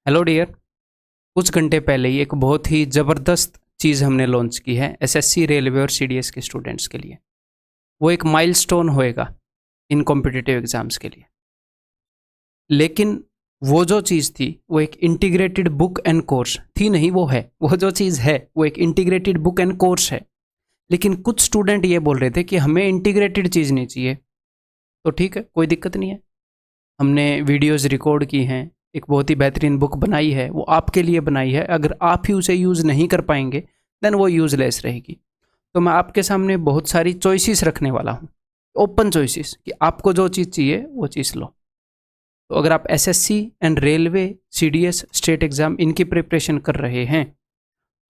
Hello dear. कुछ घंटे पहले ही एक बहुत ही ज़बरदस्त चीज़ हमने लॉन्च की है एसएससी रेलवे और सीडीएस के स्टूडेंट्स के लिए। वो एक माइलस्टोन होएगा इन कॉम्पिटिटिव एग्ज़ाम्स के लिए। लेकिन वो जो चीज़ थी वो एक इंटीग्रेटेड बुक एंड कोर्स थी नहीं, वो है, वो जो चीज़ है वो एक इंटीग्रेटेड बुक एंड कोर्स है। लेकिन कुछ स्टूडेंट ये बोल रहे थे कि हमें इंटीग्रेटेड चीज़ नहीं चाहिए। तो ठीक है, कोई दिक्कत नहीं है। हमने वीडियोज़ रिकॉर्ड की हैं, एक बहुत ही बेहतरीन बुक बनाई है, वो आपके लिए बनाई है। अगर आप ही उसे यूज़ नहीं कर पाएंगे देन वो यूज़लेस रहेगी। तो मैं आपके सामने बहुत सारी चॉइसेस रखने वाला हूँ, ओपन चॉइसेस, कि आपको जो चीज़ चाहिए वो चीज़ लो। तो अगर आप SSC and railway, CDS, state exam इनकी प्रिपरेशन कर रहे हैं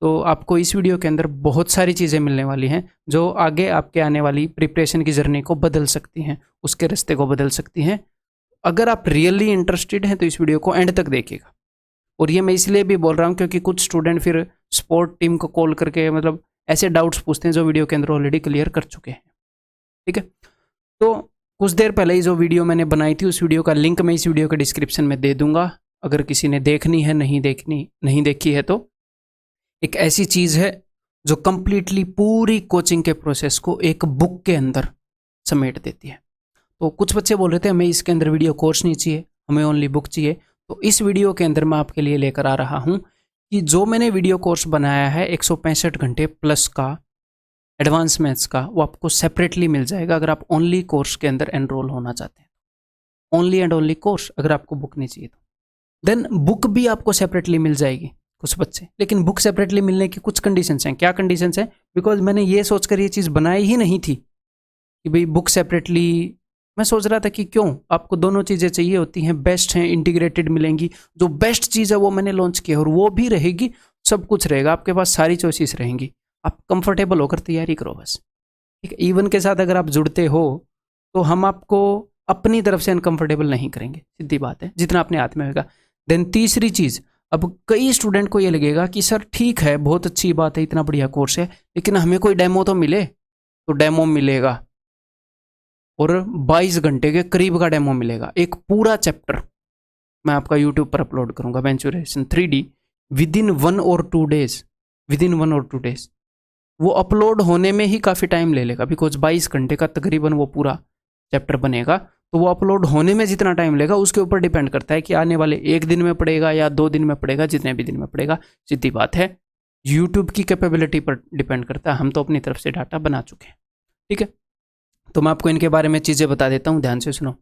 तो आपको इस वीडियो के अंदर बहुत सारी चीज़ें मिलने वाली हैं जो आगे आपके आने वाली प्रिपरेशन की जर्नी को बदल सकती हैं, उसके रास्ते को बदल सकती हैं। अगर आप रियली इंटरेस्टेड हैं तो इस वीडियो को एंड तक देखिएगा। और ये मैं इसलिए भी बोल रहा हूँ क्योंकि कुछ स्टूडेंट फिर स्पोर्ट टीम को कॉल करके मतलब ऐसे डाउट्स पूछते हैं जो वीडियो के अंदर ऑलरेडी क्लियर कर चुके हैं। ठीक है, तो कुछ देर पहले ही जो वीडियो मैंने बनाई थी उस वीडियो का लिंक मैं इस वीडियो के डिस्क्रिप्शन में दे दूंगा। अगर किसी ने देखनी है, नहीं देखी है, तो एक ऐसी चीज़ है जो कंप्लीटली पूरी कोचिंग के प्रोसेस को एक बुक के अंदर समेट देती है। तो कुछ बच्चे बोल रहे थे हमें इसके अंदर वीडियो कोर्स नहीं चाहिए, हमें ओनली बुक चाहिए। तो इस वीडियो के अंदर मैं आपके लिए लेकर आ रहा हूँ कि जो मैंने वीडियो कोर्स बनाया है 165 घंटे प्लस का एडवांस मैथ्स का, वो आपको सेपरेटली मिल जाएगा अगर आप ओनली कोर्स के अंदर एनरोल होना चाहते हैं। ओनली एंड ओनली कोर्स, अगर आपको बुक नहीं चाहिए तो देन बुक भी आपको सेपरेटली मिल जाएगी कुछ बच्चे। लेकिन बुक सेपरेटली मिलने की कुछ कंडीशंस हैं। क्या कंडीशंस हैं? बिकॉज मैंने ये सोचकर ये चीज़ बनाई ही नहीं थी कि भाई बुक सेपरेटली। मैं सोच रहा था कि क्यों आपको दोनों चीज़ें चाहिए होती हैं, बेस्ट हैं, इंटीग्रेटेड मिलेंगी। जो बेस्ट चीज़ है वो मैंने लॉन्च किया और वो भी रहेगी, सब कुछ रहेगा आपके पास, सारी चॉइसेस रहेंगी। आप कंफर्टेबल होकर तैयारी करो बस। ठीक है, इवन के साथ अगर आप जुड़ते हो तो हम आपको अपनी तरफ से अनकंफर्टेबल नहीं करेंगे, सीधी बात है, जितना अपने हाथ में होगा। देन तीसरी चीज़, अब कई स्टूडेंट को ये लगेगा कि सर ठीक है, बहुत अच्छी बात है, इतना बढ़िया कोर्स है, लेकिन हमें कोई डेमो तो मिले। तो डेमो मिलेगा और 22 घंटे के करीब का डेमो मिलेगा। एक पूरा चैप्टर मैं आपका यूट्यूब पर अपलोड करूंगा, वेंचुरेशन 3D, विद इन 1 और 2 डेज। विद इन 1 और 2 डेज वो अपलोड होने में ही काफ़ी टाइम ले लेगा, बिकॉज 22 घंटे का तकरीबन वो पूरा चैप्टर बनेगा। तो वो अपलोड होने में जितना टाइम लेगा उसके ऊपर डिपेंड करता है कि आने वाले 1 दिन में पड़ेगा या 2 दिन में पड़ेगा, जितने भी दिन में पड़ेगा। सीधी बात है, यूट्यूब की कैपेबिलिटी पर डिपेंड करता है। हम तो अपनी तरफ से डाटा बना चुके हैं। ठीक है, तो मैं आपको इनके बारे में चीज़ें बता देता हूँ, ध्यान से सुनो।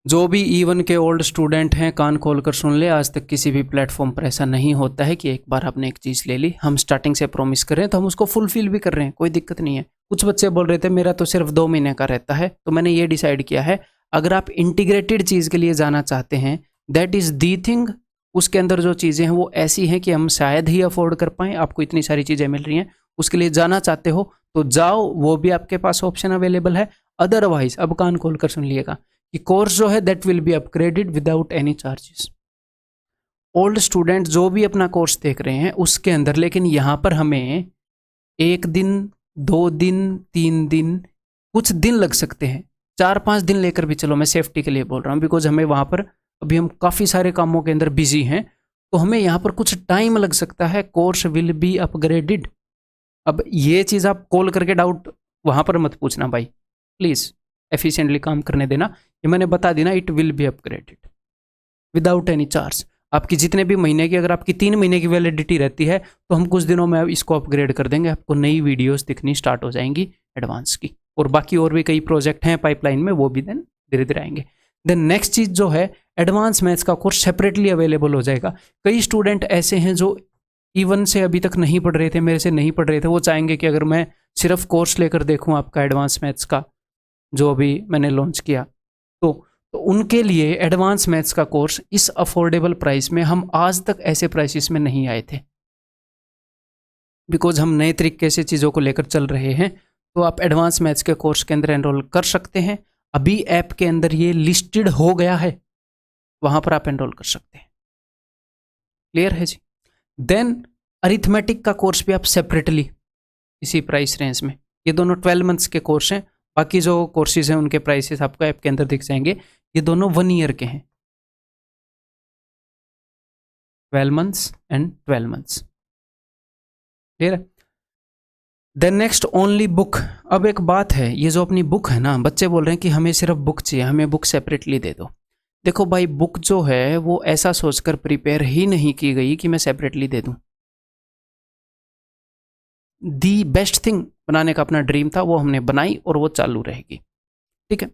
जो भी E1 के ओल्ड स्टूडेंट हैं कान खोल कर सुन ले। आज तक किसी भी प्लेटफॉर्म पर ऐसा नहीं होता है कि एक बार आपने एक चीज़ ले ली, हम स्टार्टिंग से प्रॉमिस कर रहे हैं तो हम उसको फुलफिल भी कर रहे हैं, कोई दिक्कत नहीं है। कुछ बच्चे बोल रहे थे मेरा तो सिर्फ 2 महीने का रहता है, तो मैंने ये डिसाइड किया है अगर आप इंटीग्रेटेड चीज़ के लिए जाना चाहते हैं, दैट इज़ दी थिंग। उसके अंदर जो चीज़ें हैं वो ऐसी हैं कि हम शायद ही अफोर्ड कर पाएँ, आपको इतनी सारी चीज़ें मिल रही हैं, उसके लिए जाना चाहते हो तो जाओ, वो भी आपके पास ऑप्शन अवेलेबल है। अदरवाइज अब कान खोल कर सुन लिएगा कि कोर्स जो है that will be upgraded without any charges. Old student जो भी अपना कोर्स देख रहे हैं उसके अंदर, लेकिन यहाँ पर हमें 1 दिन, 2 दिन, 3 दिन, कुछ दिन लग सकते हैं, 4-5 दिन लेकर भी चलो, मैं सेफ्टी के लिए बोल रहा हूँ, बिकॉज हमें वहाँ पर अभी हम काफ़ी सारे कामों के अंदर बिजी हैं, तो हमें यहाँ पर कुछ टाइम लग सकता है। Course will be upgraded. अब ये चीज़ आप कॉल करके डाउट वहाँ पर मत पूछना भाई, प्लीज़ एफिशिएंटली काम करने देना। ये मैंने बता दी ना, it will be upgraded without any charge. आपकी जितने भी महीने की, अगर आपकी 3 महीने की वैलिडिटी रहती है तो हम कुछ दिनों में इसको अपग्रेड कर देंगे, आपको नई वीडियोस दिखनी स्टार्ट हो जाएंगी एडवांस की। और बाकी और भी कई प्रोजेक्ट हैं पाइपलाइन में, वो भी देन धीरे धीरे आएंगे। देन नेक्स्ट चीज़ जो है, एडवांस मैथ्स का कोर्स सेपरेटली अवेलेबल हो जाएगा। कई स्टूडेंट ऐसे हैं जो E1 से अभी तक नहीं पढ़ रहे थे, मेरे से नहीं पढ़ रहे थे, वो चाहेंगे कि अगर मैं सिर्फ कोर्स लेकर देखूँ आपका एडवांस मैथ्स का जो अभी मैंने लॉन्च किया, तो उनके लिए एडवांस मैथ्स का कोर्स इस अफोर्डेबल प्राइस में, हम आज तक ऐसे प्राइसेस में नहीं आए थे, बिकॉज हम नए तरीके से चीज़ों को लेकर चल रहे हैं। तो आप एडवांस मैथ्स के कोर्स के अंदर एनरोल कर सकते हैं। अभी ऐप के अंदर ये लिस्टेड हो गया है, वहाँ पर आप एनरोल कर सकते हैं। क्लियर है जी? देन अरिथमेटिक का कोर्स भी आप सेपरेटली इसी प्राइस रेंज में, ये दोनों 12 मंथ्स के कोर्स हैं। बाकी जो कोर्सेज हैं उनके प्राइसेस आपको ऐप के अंदर दिख जाएंगे। ये दोनों 1 ईयर के हैं। 12 months and 12 months। क्लियर है? Then next only book. अब एक बात है, ये जो अपनी बुक है ना, बच्चे बोल रहे हैं कि हमें सिर्फ बुक चाहिए, हमें बुक सेपरेटली दे दो। देखो भाई, बुक जो है वो ऐसा सोचकर प्रिपेयर ही नहीं की गई कि मैं सेपरेटली दे दूं। दी बेस्ट थिंग बनाने का अपना ड्रीम था, वो हमने बनाई और वो चालू रहेगी। ठीक है?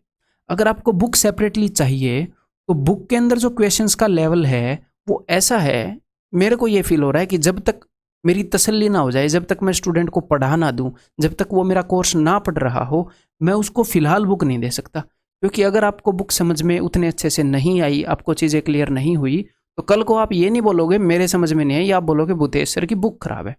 अगर आपको बुक सेपरेटली चाहिए तो बुक के अंदर जो क्वेश्चंस का लेवल है वो ऐसा है, मेरे को ये फील हो रहा है कि जब तक मेरी तसल्ली ना हो जाए, जब तक मैं स्टूडेंट को पढ़ा ना दूं, जब तक वो मेरा कोर्स ना पढ़ रहा हो, मैं उसको फ़िलहाल बुक नहीं दे सकता। क्योंकि अगर आपको बुक समझ में उतने अच्छे से नहीं आई, आपको चीज़ें क्लियर नहीं हुई, तो कल को आप ये नहीं बोलोगे मेरे समझ में नहीं आई, आप बोलोगे भूतेश सर की बुक खराब है।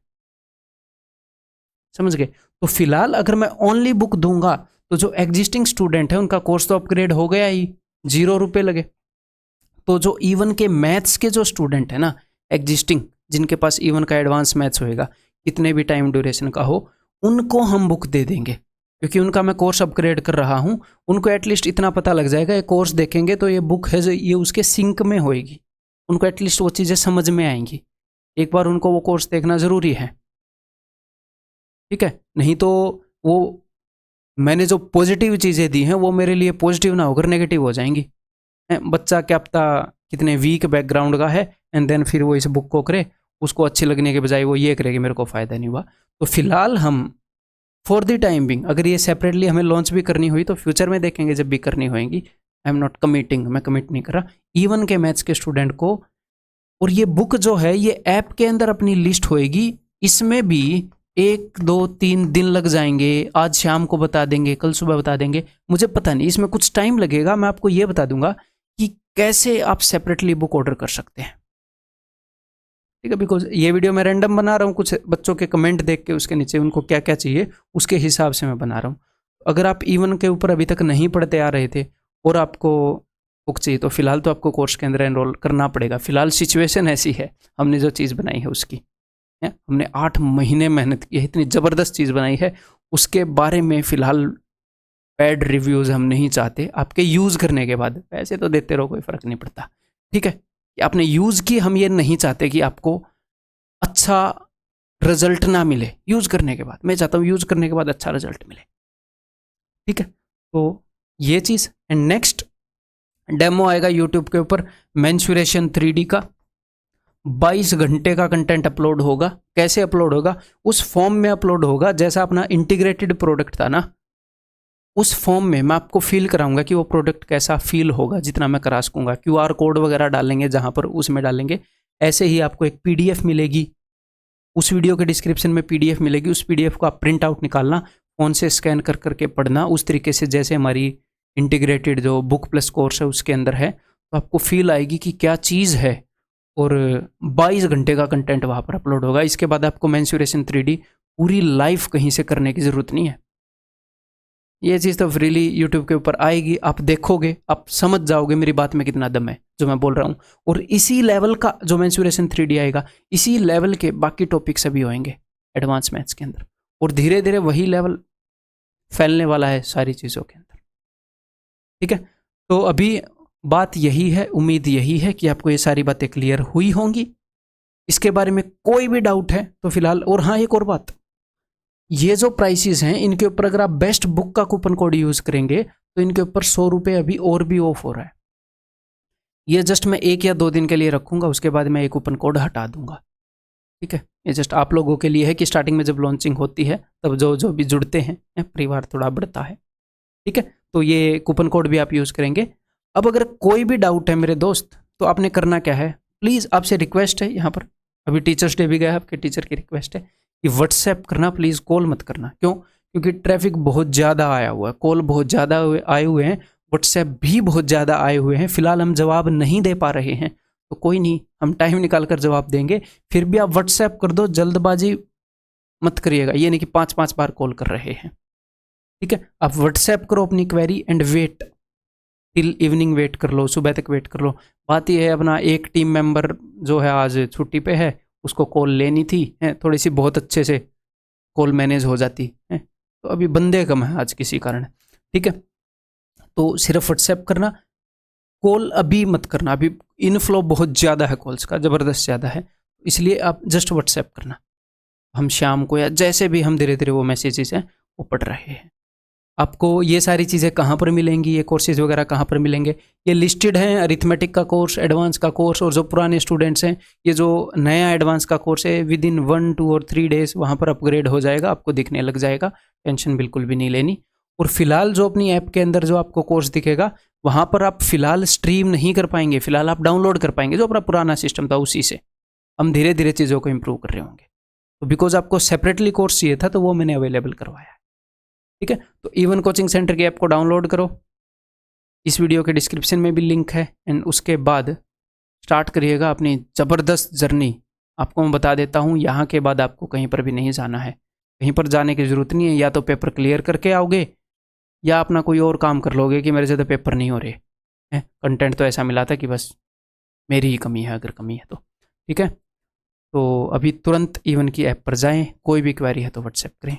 समझ गए? तो फिलहाल अगर मैं ओनली बुक दूंगा तो जो एग्जिस्टिंग स्टूडेंट है उनका कोर्स तो अपग्रेड हो गया ही, 0 रुपये लगे। तो जो इवन के मैथ्स के जो स्टूडेंट है ना एग्जिस्टिंग, जिनके पास इवन का एडवांस मैथ्स होएगा, कितने भी टाइम ड्यूरेशन का हो, उनको हम बुक दे देंगे। क्योंकि उनका मैं कोर्स अपग्रेड कर रहा हूँ, उनको एटलीस्ट इतना पता लग जाएगा, ये कोर्स देखेंगे तो ये बुक है, ये उसके सिंक में होएगी, उनको एटलीस्ट वो चीज़ें समझ में आएंगी। एक बार उनको वो कोर्स देखना ज़रूरी है। ठीक है? नहीं तो वो मैंने जो पॉजिटिव चीज़ें दी हैं वो मेरे लिए पॉजिटिव ना होकर नेगेटिव हो जाएंगी। बच्चा क्या पता कितने वीक बैकग्राउंड का है, एंड देन फिर वो इस बुक को करे, उसको अच्छी लगने के बजाय वो ये करे कि मेरे को फ़ायदा नहीं हुआ। तो फिलहाल हम फॉर द टाइम बिंग, अगर ये सेपरेटली हमें लॉन्च भी करनी हुई तो फ्यूचर में देखेंगे जब भी करनी होएगी। आई एम नॉट कमिटिंग, मैं कमिट नहीं कर रहा इवन के मैथ्स के स्टूडेंट को। और ये बुक जो है ये ऐप के अंदर अपनी लिस्ट होएगी, इसमें भी 1 2 3 दिन लग जाएंगे, आज शाम को बता देंगे, कल सुबह बता देंगे, मुझे पता नहीं, इसमें कुछ टाइम लगेगा। मैं आपको ये बता दूंगा कि कैसे आप सेपरेटली बुक ऑर्डर कर सकते हैं। ठीक है? बिकॉज ये वीडियो मैं रैंडम बना रहा हूँ, कुछ बच्चों के कमेंट देख के उसके नीचे उनको क्या क्या चाहिए उसके हिसाब से मैं बना रहा हूँ। अगर आप इवन के ऊपर अभी तक नहीं पढ़ते आ रहे थे और आपको बुक चाहिए तो फिलहाल तो आपको कोर्स के अंदर एनरोल करना पड़ेगा। फिलहाल सिचुएशन ऐसी है, हमने जो चीज़ बनाई है उसकी है, हमने 8 महीने मेहनत की है, इतनी ज़बरदस्त चीज़ बनाई है, उसके बारे में फ़िलहाल बैड रिव्यूज़ हम नहीं चाहते। आपके यूज़ करने के बाद पैसे तो देते रहो, कोई फ़र्क नहीं पड़ता। ठीक है? कि आपने यूज़ की, हम ये नहीं चाहते कि आपको अच्छा रिजल्ट ना मिले यूज़ करने के बाद। मैं चाहता हूँ यूज़ करने के बाद अच्छा रिजल्ट मिले। ठीक है? तो ये चीज़। एंड नेक्स्ट डेमो आएगा यूट्यूब के ऊपर मेंसुरेशन 3D का, 22 घंटे का कंटेंट अपलोड होगा। कैसे अपलोड होगा? उस फॉर्म में अपलोड होगा जैसा अपना इंटीग्रेटेड प्रोडक्ट था ना, उस फॉर्म में मैं आपको फील कराऊंगा कि वो प्रोडक्ट कैसा फील होगा, जितना मैं करा सकूंगा। QR कोड वगैरह डालेंगे जहां पर, उसमें डालेंगे। ऐसे ही आपको एक PDF मिलेगी, उस वीडियो के डिस्क्रिप्शन में PDF मिलेगी, उस PDF को आप प्रिंट आउट निकालना, फ़ोन से स्कैन कर करके पढ़ना, उस तरीके से जैसे हमारी इंटीग्रेटेड जो बुक प्लस कोर्स है उसके अंदर है, तो आपको फील आएगी कि क्या चीज़ है। और 22 घंटे का कंटेंट वहाँ पर अपलोड होगा। इसके बाद आपको मेंसुरेशन 3D पूरी लाइफ कहीं से करने की ज़रूरत नहीं है। ये चीज़ तो फ्रीली यूट्यूब के ऊपर आएगी, आप देखोगे, आप समझ जाओगे मेरी बात में कितना दम है जो मैं बोल रहा हूँ। और इसी लेवल का जो मेंसुरेशन 3D आएगा, इसी लेवल के बाकी टॉपिक्स अभी होंगे एडवांस मैथ्स के अंदर, और धीरे धीरे वही लेवल फैलने वाला है सारी चीज़ों के अंदर। ठीक है? तो अभी बात यही है, उम्मीद यही है कि आपको ये सारी बातें क्लियर हुई होंगी। इसके बारे में कोई भी डाउट है तो फिलहाल, और हाँ एक और बात, ये जो प्राइसेस हैं इनके ऊपर अगर आप बेस्ट बुक का कूपन कोड यूज़ करेंगे तो इनके ऊपर 100 रुपये अभी और भी ऑफ हो रहा है। ये जस्ट मैं 1 या 2 दिन के लिए रखूंगा, उसके बाद मैं ये कूपन कोड हटा दूंगा। ठीक है? ये जस्ट आप लोगों के लिए है कि स्टार्टिंग में जब लॉन्चिंग होती है तब जो जो भी जुड़ते हैं, परिवार थोड़ा बढ़ता है। ठीक है? तो ये कूपन कोड भी आप यूज़ करेंगे। अब अगर कोई भी डाउट है मेरे दोस्त, तो आपने करना क्या है, प्लीज़ आपसे रिक्वेस्ट है, यहाँ पर अभी टीचर्स डे भी गया है, आपके टीचर की रिक्वेस्ट है कि व्हाट्सएप करना, प्लीज़ कॉल मत करना। क्यों? क्योंकि ट्रैफिक बहुत ज़्यादा आया हुआ है, कॉल बहुत ज़्यादा आए हुए हैं, व्हाट्सएप भी बहुत ज़्यादा आए हुए हैं। फिलहाल हम जवाब नहीं दे पा रहे हैं, तो कोई नहीं, हम टाइम निकाल कर जवाब देंगे। फिर भी आप व्हाट्सएप कर दो, जल्दबाजी मत करिएगा। ये नहीं कि 5-5 बार कॉल कर रहे हैं। ठीक है? आप व्हाट्सएप करो अपनी query and wait till evening, wait कर लो, सुबह तक वेट कर लो। बात यह है, अपना एक टीम मेंबर जो है आज छुट्टी पे है, उसको कॉल लेनी थी, है थोड़ी सी, बहुत अच्छे से कॉल मैनेज हो जाती है, तो अभी बंदे कम है आज किसी कारण। ठीक है? तो सिर्फ व्हाट्सएप करना, कॉल अभी मत करना, अभी इनफ्लो बहुत ज़्यादा है कॉल्स का, ज़बरदस्त ज़्यादा है, इसलिए आप जस्ट व्हाट्सएप करना। हम शाम को या जैसे भी हम धीरे धीरे वो मैसेजेस हैं वो पढ़ रहे हैं। आपको ये सारी चीज़ें कहाँ पर मिलेंगी, ये कोर्सेज वगैरह कहाँ पर मिलेंगे, ये लिस्टेड हैं। अरिथमेटिक का कोर्स, एडवांस का कोर्स, और जो पुराने स्टूडेंट्स हैं, ये जो नया एडवांस का कोर्स है विद इन 1, 2 और 3 डेज़ वहाँ पर अपग्रेड हो जाएगा, आपको दिखने लग जाएगा, टेंशन बिल्कुल भी नहीं लेनी। और फिलहाल जो अपनी ऐप के अंदर जो आपको कोर्स दिखेगा वहाँ पर आप फिलहाल स्ट्रीम नहीं कर पाएंगे, फिलहाल आप डाउनलोड कर पाएंगे जो अपना पुराना सिस्टम था उसी से। हम धीरे धीरे चीज़ों को इम्प्रूव कर रहे होंगे, तो बिकॉज आपको सेपरेटली कोर्स चाहिए था तो वो मैंने अवेलेबल करवाया है। ठीक है, तो इवन कोचिंग सेंटर की ऐप को डाउनलोड करो, इस वीडियो के डिस्क्रिप्शन में भी लिंक है, एंड उसके बाद स्टार्ट करिएगा अपनी ज़बरदस्त जर्नी। आपको मैं बता देता हूँ, यहाँ के बाद आपको कहीं पर भी नहीं जाना है, कहीं पर जाने की ज़रूरत नहीं है। या तो पेपर क्लियर करके आओगे या अपना कोई और काम कर लोगे कि मेरे से तो पेपर नहीं हो रहे हैं, कंटेंट तो ऐसा मिला था कि बस मेरी ही कमी है, अगर कमी है तो। ठीक है, तो अभी तुरंत इवन की ऐप पर जाएं, कोई भी क्वेरी है तो व्हाट्सएप करें।